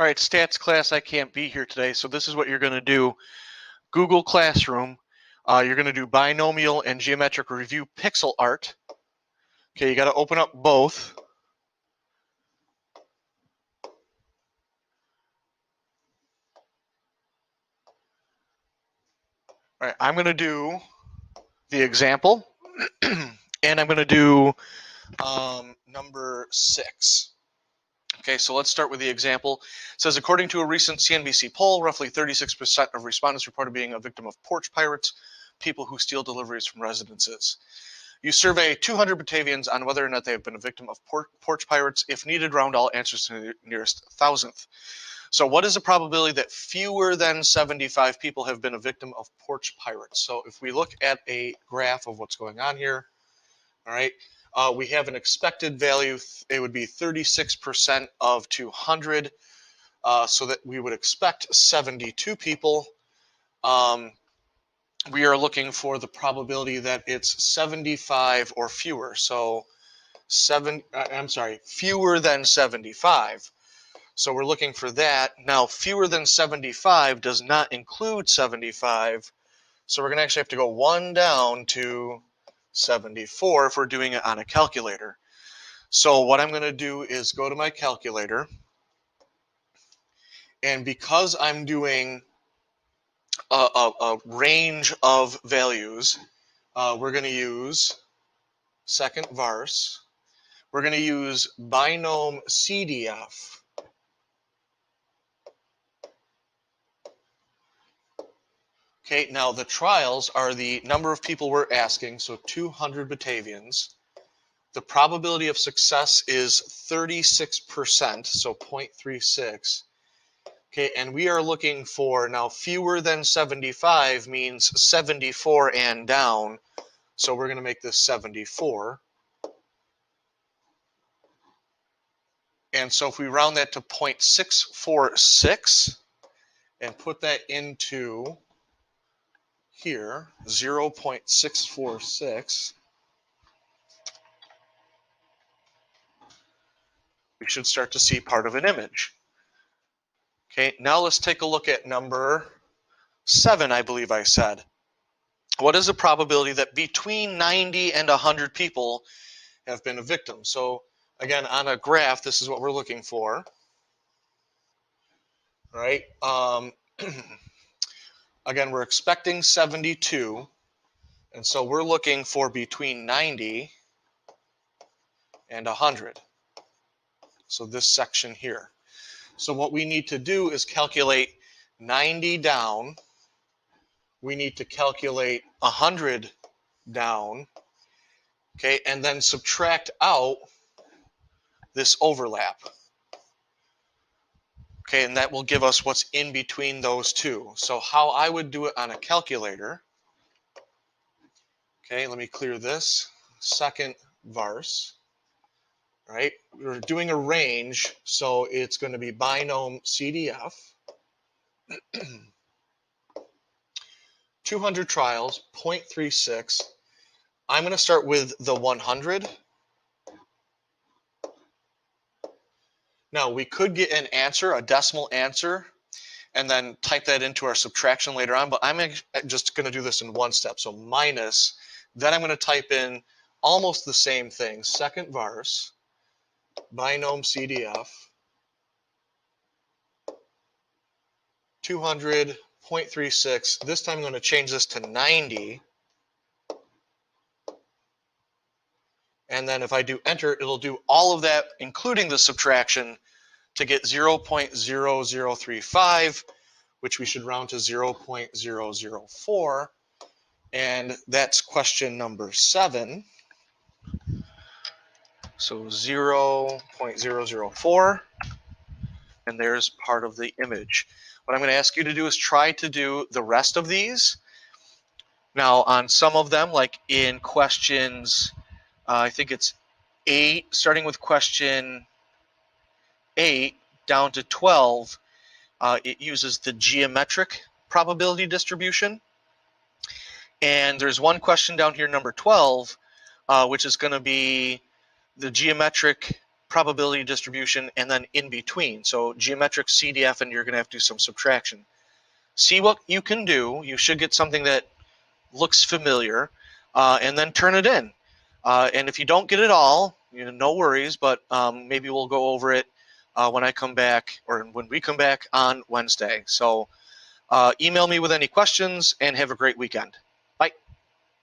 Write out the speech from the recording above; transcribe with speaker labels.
Speaker 1: All right, stats class, I can't be here today, so this is what you're going to do. Google Classroom, you're going to do binomial and geometric review pixel art. Okay, you got to open up both. All right, I'm going to do the example, and I'm going to do number 6. Okay, so let's start with the example. It says, according to a recent CNBC poll, roughly 36% of respondents reported being a victim of porch pirates, people who steal deliveries from residences. You survey 200 Batavians on whether or not they have been a victim of porch pirates. If needed, round all answers to the nearest thousandth. So what is the probability that fewer than 75 people have been a victim of porch pirates? So if we look at a graph of what's going on here, all right, we have an expected value. It would be 36% of 200, so that we would expect 72 people. We are looking for the probability that it's 75 or fewer. So fewer than 75. So we're looking for that. Now, fewer than 75 does not include 75. So we're going to actually have to go one down to 74 if we're doing it on a calculator. So what I'm going to do is go to my calculator. And because I'm doing a range of values, we're going to use second vars. We're going to use binom CDF. Okay, now the trials are the number of people we're asking, so 200 Batavians. The probability of success is 36%, so 0.36. Okay, and we are looking for, now fewer than 75 means 74 and down, so we're going to make this 74. And so if we round that to 0.646 and put that into here, 0.646, we should start to see part of an image. Okay, now let's take a look at number 7, I believe I said. What is the probability that between 90 and 100 people have been a victim? So again, on a graph, this is what we're looking for. Right? Again, we're expecting 72. And so we're looking for between 90 and 100. So this section here. So what we need to do is calculate 90 down. We need to calculate 100 down. Okay, and then subtract out this overlap. Okay, and that will give us what's in between those two. So how I would do it on a calculator. Okay, let me clear this. Second vars. Right, we're doing a range, so it's going to be binom CDF. 200 trials, 0.36. I'm going to start with the 100. Now, we could get an answer, a decimal answer, and then type that into our subtraction later on, but I'm just going to do this in one step. So minus, then I'm going to type in almost the same thing, second vars, binom CDF, 200, 0.36. This time I'm going to change this to 90. And then if I do enter, it'll do all of that, including the subtraction, to get 0.0035, which we should round to 0.004. And that's question number 7. So 0.004. And there's part of the image. What I'm going to ask you to do is try to do the rest of these. Now, on some of them, like in questions, I think it's 8, starting with question 8 down to 12, it uses the geometric probability distribution. And there's one question down here, number 12, which is going to be the geometric probability distribution, and then in between. So geometric, CDF, and you're going to have to do some subtraction. See what you can do. You should get something that looks familiar, and then turn it in. And if you don't get it all, no worries, but maybe we'll go over it when I come back, or when we come back on Wednesday. So email me with any questions, and have a great weekend.